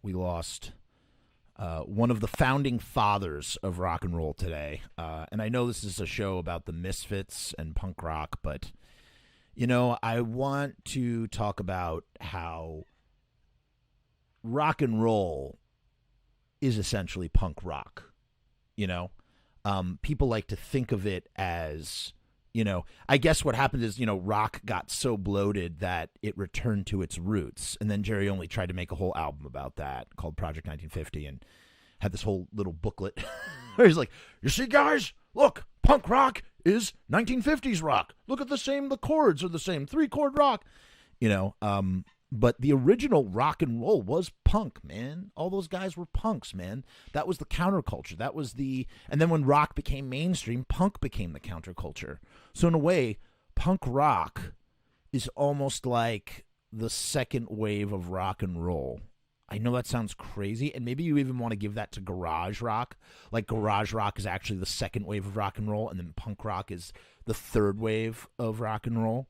We lost one of the founding fathers of rock and roll today. And I know this is a show about the misfits and punk rock, but, I want to talk about how rock and roll is essentially punk rock. People like to think of it as, I guess what happened is, rock got so bloated that it returned to its roots. And then Jerry only tried to make a whole album about that called Project 1950 and had this whole little booklet where he's like, you see, guys, look, punk rock is 1950s rock. Look at the chords are the same, 3-chord rock, But the original rock and roll was punk, man. All those guys were punks, man. That was the counterculture. And then when rock became mainstream, punk became the counterculture. So in a way, punk rock is almost like the second wave of rock and roll. I know that sounds crazy, and maybe you even want to give that to garage rock. Like garage rock is actually the second wave of rock and roll, and then punk rock is the third wave of rock and roll,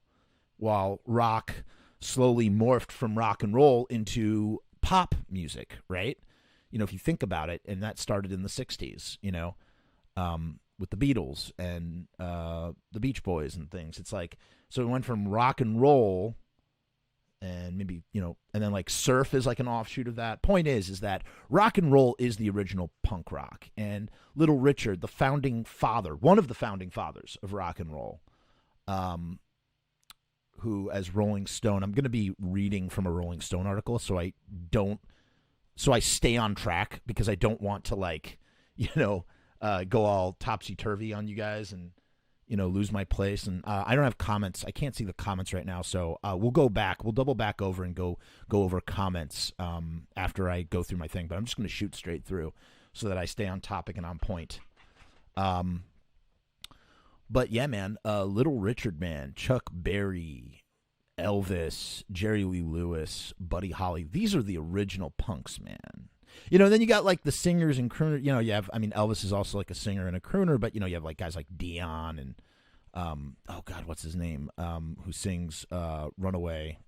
while rock slowly morphed from rock and roll into pop music, right? If you think about it, and that started in the 60s, with the Beatles and the Beach Boys and things. It's like, so it went from rock and roll and maybe, and then like surf is like an offshoot of that. Point is that rock and roll is the original punk rock. And Little Richard, one of the founding fathers of rock and roll, who, as Rolling Stone, I'm going to be reading from a Rolling Stone article, so I stay on track, because I don't want to go all topsy-turvy on you guys and, lose my place. And I don't have comments. I can't see the comments right now, so we'll go back. We'll double back over and go over comments after I go through my thing, but I'm just going to shoot straight through so that I stay on topic and on point. But yeah, man, Little Richard, man, Chuck Berry, Elvis, Jerry Lee Lewis, Buddy Holly. These are the original punks, man. Then you got like the singers and crooners. Elvis is also like a singer and a crooner, but you have like guys like Dion and, oh God, what's his name? Who sings Runaway?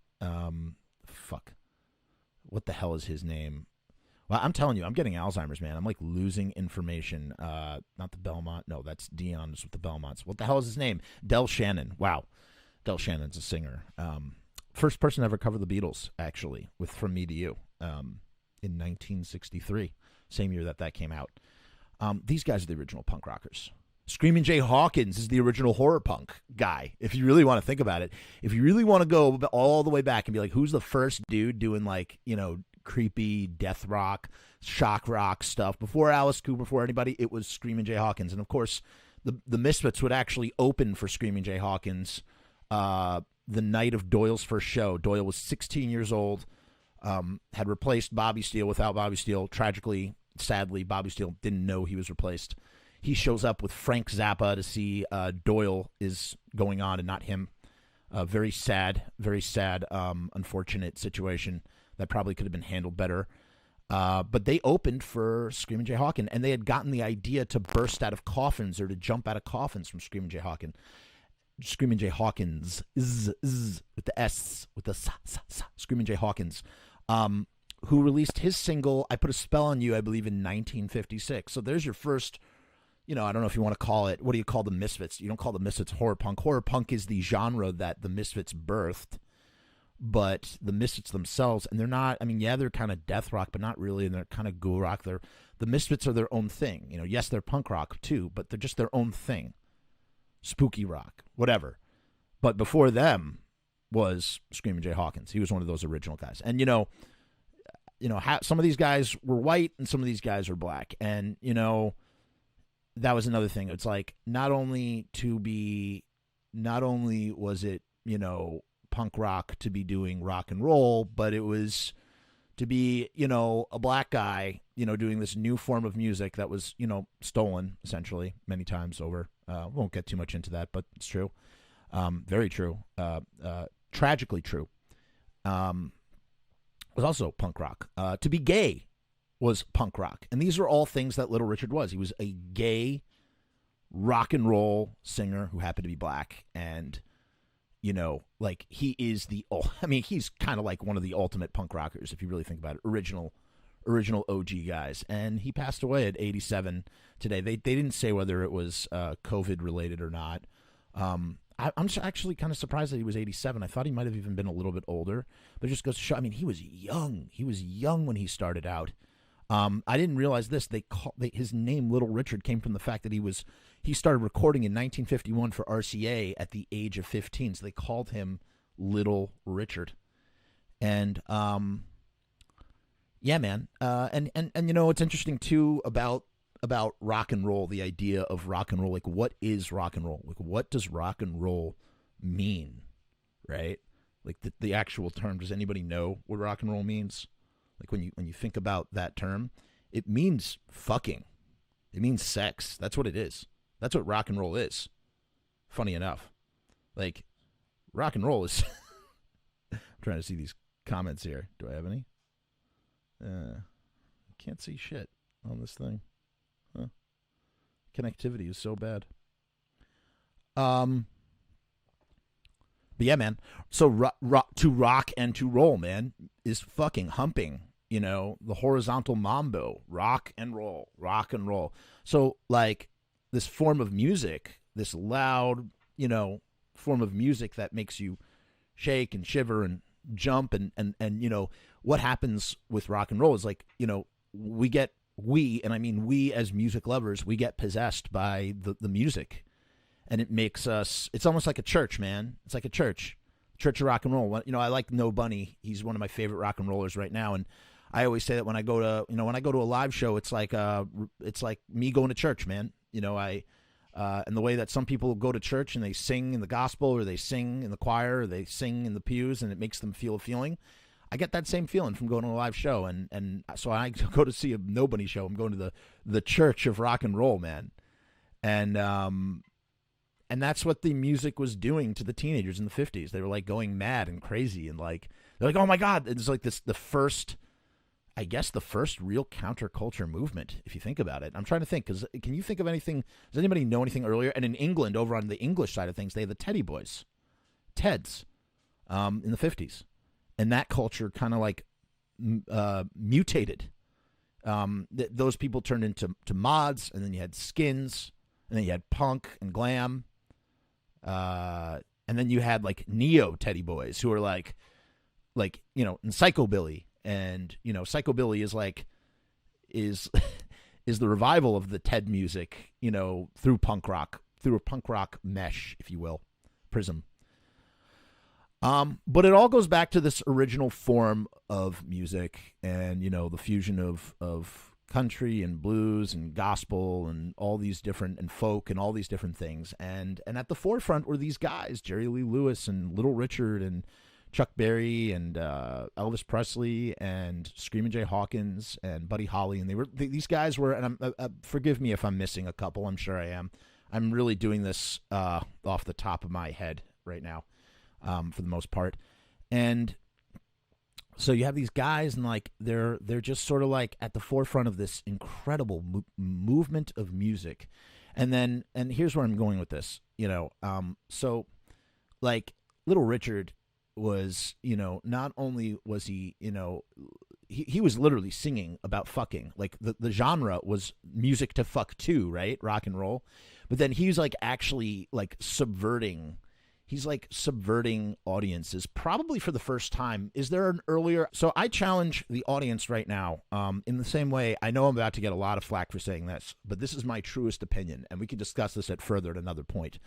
What the hell is his name? Well, I'm telling you, I'm getting Alzheimer's, man. I'm like losing information. Not the Belmont. No, that's Dion's with the Belmonts. What the hell is his name? Del Shannon. Wow. Del Shannon's a singer. First person to ever cover the Beatles, actually, with From Me to You in 1963, same year that came out. These guys are the original punk rockers. Screaming Jay Hawkins is the original horror punk guy, if you really want to think about it. If you really want to go all the way back and be like, who's the first dude doing creepy death rock, shock rock stuff before Alice Cooper, before anybody, it was Screaming Jay Hawkins. And of course, the Misfits would actually open for Screaming Jay Hawkins the night of Doyle's first show. Doyle was 16 years old, had replaced Bobby Steele without Bobby Steele. Tragically, sadly, Bobby Steele didn't know he was replaced. He shows up with Frank Zappa to see Doyle is going on and not him. Very sad, unfortunate situation that probably could have been handled better. But they opened for Screaming Jay Hawkins, and they had gotten the idea to burst out of coffins or to jump out of coffins from Screaming Jay Hawkins. Screaming Jay Hawkins, with the S, with the sa, Screaming Jay Hawkins, who released his single, I Put a Spell on You, I believe, in 1956. So there's your first, I don't know if you want to call it, what do you call the Misfits? You don't call the Misfits horror punk. Horror punk is the genre that the Misfits birthed, but the Misfits themselves, and they're not, they're kind of death rock, but not really, and they're kind of ghoul rock. The Misfits are their own thing. Yes, they're punk rock too, but they're just their own thing. Spooky rock, whatever. But before them was Screaming Jay Hawkins. He was one of those original guys. And, some of these guys were white and some of these guys were black. And, that was another thing. It's like, not only was it, punk rock to be doing rock and roll, but it was to be, a black guy, doing this new form of music that was, stolen essentially many times over. Won't get too much into that, but it's true. Very true. Tragically true. Was also punk rock. To be gay was punk rock. And these are all things that Little Richard was. He was a gay rock and roll singer who happened to be black. And, he is he's kind of like one of the ultimate punk rockers, if you really think about it. Original original OG guys, and he passed away at 87 today. They didn't say whether it was COVID related or not. I'm actually kind of surprised that he was 87. I thought he might have even been a little bit older, but it just goes to show. I mean, he was young. He was young when he started out. I didn't realize this. His name, Little Richard, came from the fact that he started recording in 1951 for RCA at the age of 15. So they called him Little Richard. And yeah, man. And you know, it's interesting too about rock and roll, the idea of rock and roll. Like, what is rock and roll? Like, what does rock and roll mean? Right? Like the actual term. Does anybody know what rock and roll means? Like when you think about that term, it means fucking. It means sex. That's what it is. That's what rock and roll is. Funny enough. Like, rock and roll is... I'm trying to see these comments here. Do I have any? Can't see shit on this thing. Huh. Connectivity is so bad. But yeah, man. So to rock and to roll, man, is fucking humping. You know, the horizontal mambo, rock and roll, rock and roll. So, like, this form of music, this loud, you know, form of music that makes you shake and shiver and jump and you know, what happens with rock and roll is, like, you know, we as music lovers, we get possessed by the music, and it makes us, it's almost like a church, man. It's like a church of rock and roll. You know, I like No Bunny. He's one of my favorite rock and rollers right now, and I always say that when I go to a live show, it's like me going to church, man. You know, and the way that some people go to church and they sing in the gospel, or they sing in the choir, or they sing in the pews, and it makes them feel a feeling. I get that same feeling from going to a live show, and so I go to see a No Bunny show. I'm going to the church of rock and roll, man, and that's what the music was doing to the teenagers in the 50s. They were like going mad and crazy, and like they're like, oh my god, it's like the first real counterculture movement, if you think about it. I'm trying to think, because can you think of anything? Does anybody know anything earlier? And in England, over on the English side of things, they had the Teddy Boys, Teds, in the 50s. And that culture kind of like mutated. Those people turned into mods, and then you had skins, and then you had punk and glam. And then you had like neo Teddy Boys, who were like, you know, and psychobilly. And, you know, psychobilly is the revival of the Ted music, you know, through a punk rock mesh, if you will, prism. But it all goes back to this original form of music, and, you know, the fusion of country and blues and gospel and all these different, and folk and all these different things. And at the forefront were these guys, Jerry Lee Lewis and Little Richard and Chuck Berry and Elvis Presley and Screamin' Jay Hawkins and Buddy Holly, and these guys were. And forgive me if I'm missing a couple. I'm sure I am. I'm really doing this off the top of my head right now, for the most part. And so you have these guys, and like they're just sort of like at the forefront of this incredible movement of music. And here's where I'm going with this. You know, so like Little Richard was, you know, not only was he, you know, he was literally singing about fucking. Like the genre was music to fuck to, right? Rock and roll. But then he's like actually like subverting audiences, probably for the first time. Is there an earlier? So I challenge the audience right now, in the same way. I know I'm about to get a lot of flack for saying this, but this is my truest opinion, and we can discuss this further at another point.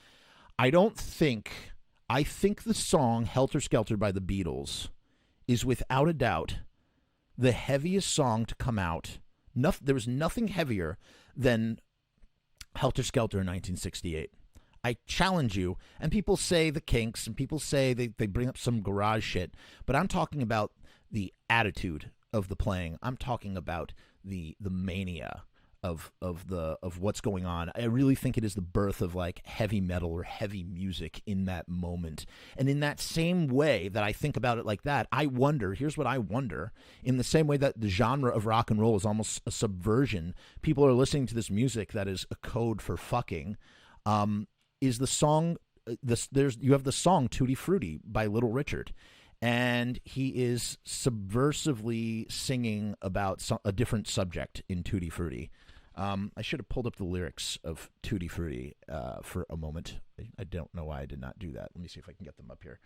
I think the song Helter Skelter by the Beatles is without a doubt the heaviest song to come out. There was nothing heavier than Helter Skelter in 1968. I challenge you, and people say the Kinks, and people say they bring up some garage shit, but I'm talking about the attitude of the playing. I'm talking about the mania of what's going on. I really think it is the birth of like heavy metal or heavy music in that moment. And in that same way that I think about it like that, here's what I wonder, in the same way that the genre of rock and roll is almost a subversion, people are listening to this music that is a code for fucking, is the song, you have the song Tutti Frutti by Little Richard. and he is subversively singing about a different subject in Tutti Frutti. I should have pulled up the lyrics of Tutti Frutti for a moment. I don't know why I did not do that. Let me see if I can get them up here.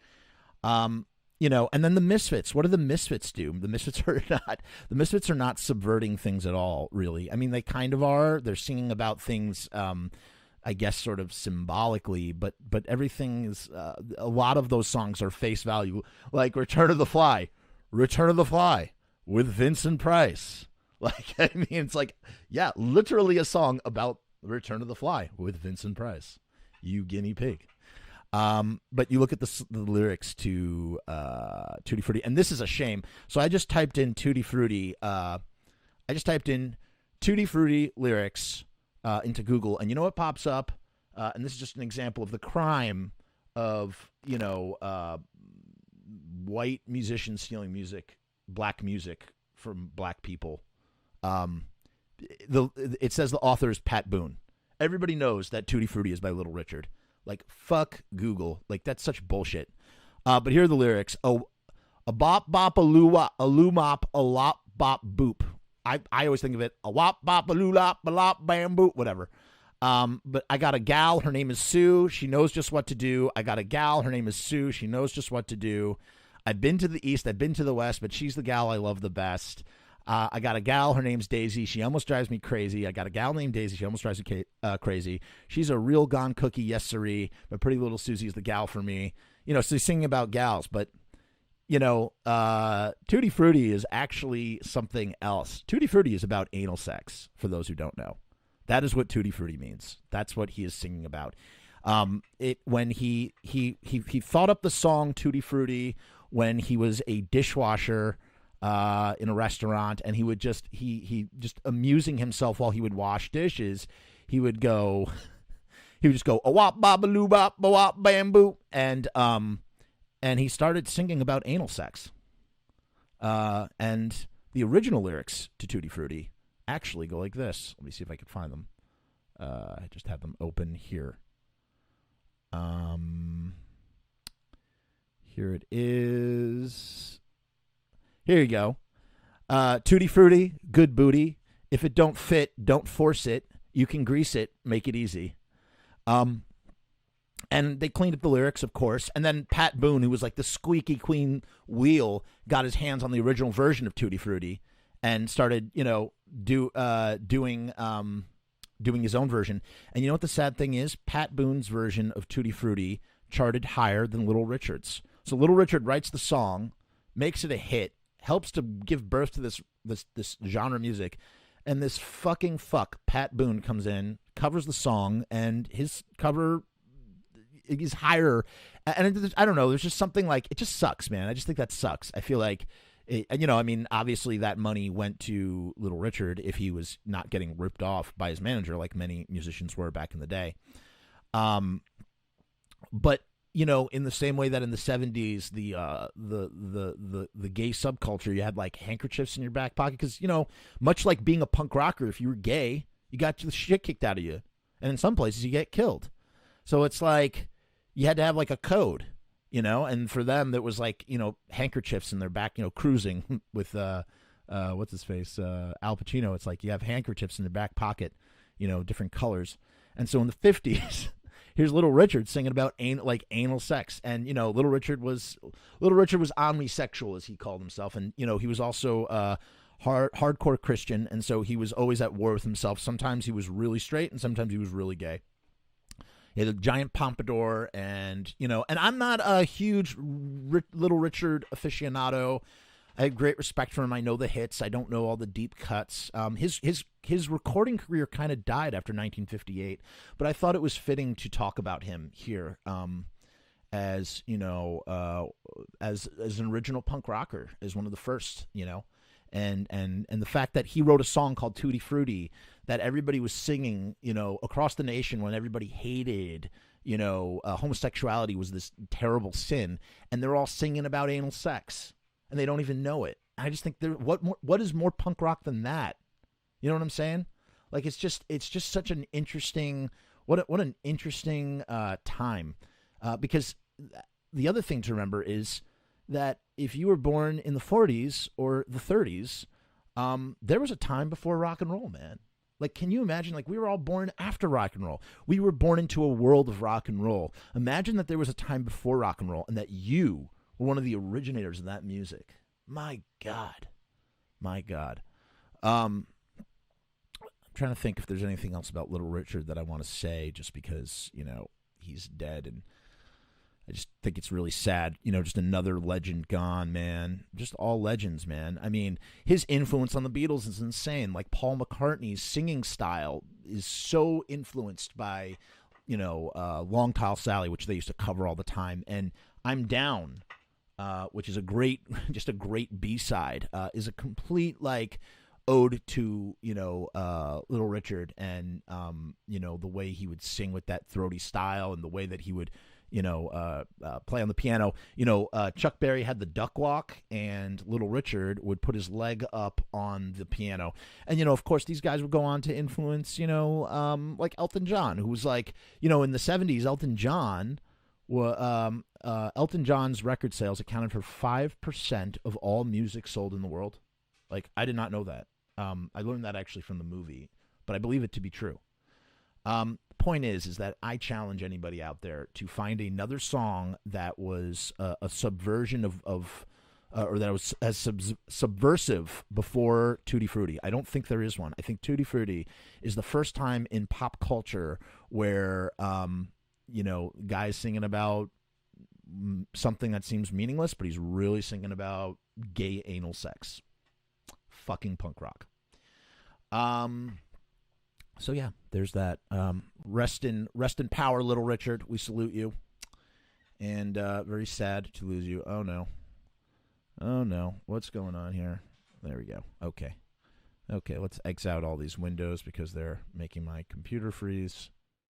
And then the Misfits. What do the Misfits do? The Misfits are not subverting things at all, really. I mean, they kind of are. They're singing about things, I guess, sort of symbolically, but everything is. A lot of those songs are face value, like "Return of the Fly," with Vincent Price. Like, I mean, it's like, yeah, literally a song about the Return of the Fly with Vincent Price. You guinea pig. But you look at the lyrics to Tutti Frutti, and this is a shame. So I just typed in Tutti Frutti. Tutti Frutti lyrics into Google, and you know what pops up? And this is just an example of the crime of white musicians stealing music, black music from black people. It says the author is Pat Boone. Everybody knows that Tutti Frutti is by Little Richard. Like, fuck Google. Like, that's such bullshit. But here are the lyrics. Oh, a bop bop a loo mop a lop bop boop. I always think of it, a wop bop a loo lop a lop bam boop, whatever. But I got a gal, her name is Sue. She knows just what to do. I got a gal, her name is Sue. She knows just what to do. I've been to the east, I've been to the west, but she's the gal I love the best. I got a gal, her name's Daisy. She almost drives me crazy. I got a gal named Daisy. She almost drives me crazy. She's a real gone cookie, yes siree. But Pretty Little Susie's the gal for me. So he's singing about gals. But, Tutti Frutti is actually something else. Tutti Frutti is about anal sex, for those who don't know. That is what Tutti Frutti means. That's what he is singing about. When he thought up the song Tutti Frutti when he was a dishwasher in a restaurant, and he would just amusing himself while he would wash dishes. He would just go a wop babaloo bop a wop bamboo, and he started singing about anal sex. And the original lyrics to Tutti Frutti actually go like this. Let me see if I can find them. I just have them open here. Here it is. Here you go. Tutti Frutti, good booty. If it don't fit, don't force it. You can grease it, make it easy. And they cleaned up the lyrics, of course. And then Pat Boone, who was like the squeaky clean wheel, got his hands on the original version of Tutti Frutti and started, doing his own version. And you know what the sad thing is? Pat Boone's version of Tutti Frutti charted higher than Little Richard's. So Little Richard writes the song, makes it a hit, helps to give birth to this genre music, and this fucking fuck Pat Boone comes in, covers the song, and his cover is higher. And I don't know, there's just something like, it just sucks, man. I just think that sucks. I feel like, obviously that money went to Little Richard if he was not getting ripped off by his manager, like many musicians were back in the day. But in the same way that in the 70s, the gay subculture, you had like handkerchiefs in your back pocket because, much like being a punk rocker, if you were gay, you got the shit kicked out of you. And in some places you get killed. So it's like you had to have like a code, and for them that was like, handkerchiefs in their back, cruising with, what's his face? Al Pacino. It's like you have handkerchiefs in their back pocket, different colors. And so in the 50s, here's Little Richard singing about anal sex, and Little Richard was omnisexual, as he called himself, and he was also hardcore Christian, and so he was always at war with himself. Sometimes he was really straight, and sometimes he was really gay. He had a giant pompadour, and and I'm not a huge Little Richard aficionado. I have great respect for him. I know the hits. I don't know all the deep cuts. His recording career kind of died after 1958, but I thought it was fitting to talk about him here, as as an original punk rocker, as one of the first, and the fact that he wrote a song called Tutti Frutti that everybody was singing, across the nation when everybody hated, homosexuality was this terrible sin, and they're all singing about anal sex. And they don't even know it. I just think what is more punk rock than that? You know what I'm saying? Like it's just such an interesting what an interesting time, because the other thing to remember is, that if you were born in the 40s or the 30s, there was a time before rock and roll, man. Like, can you imagine? Like, we were all born after rock and roll. We were born into a world of rock and roll. Imagine that there was a time before rock and roll and that you were one of the originators of that music. My God. My God. I'm trying to think if there's anything else about Little Richard that I want to say, just because, you know, he's dead, and I just think it's really sad. You know, just another legend gone, man. Just all legends, man. I mean, his influence on the Beatles is insane. Like, Paul McCartney's singing style is so influenced by, you know, Long Tall Sally, which they used to cover all the time, and I'm Down, which is a great, just a great B-side, is a complete, like, ode to, you know, Little Richard, and, you know, the way he would sing with that throaty style, and the way that he would, you know, play on the piano. You know, Chuck Berry had the duck walk, and Little Richard would put his leg up on the piano. And, you know, of course, these guys would go on to influence, you know, like Elton John, who was like, you know, in the 70s, Elton John's record sales accounted for 5% of all music sold in the world. Like, I did not know that. I learned that actually from the movie, but I believe it to be true. Point is that I challenge anybody out there to find another song that was a subversion of or that was as subversive before Tutti Frutti. I don't think there is one. I think Tutti Frutti is the first time in pop culture where, you know, guys singing about something that seems meaningless, but he's really singing about gay anal sex. Fucking punk rock. So yeah, there's that. Rest in power, Little Richard. We salute you. And very sad to lose you. Oh no. What's going on here? There we go. Okay, let's X out all these windows because they're making my computer freeze.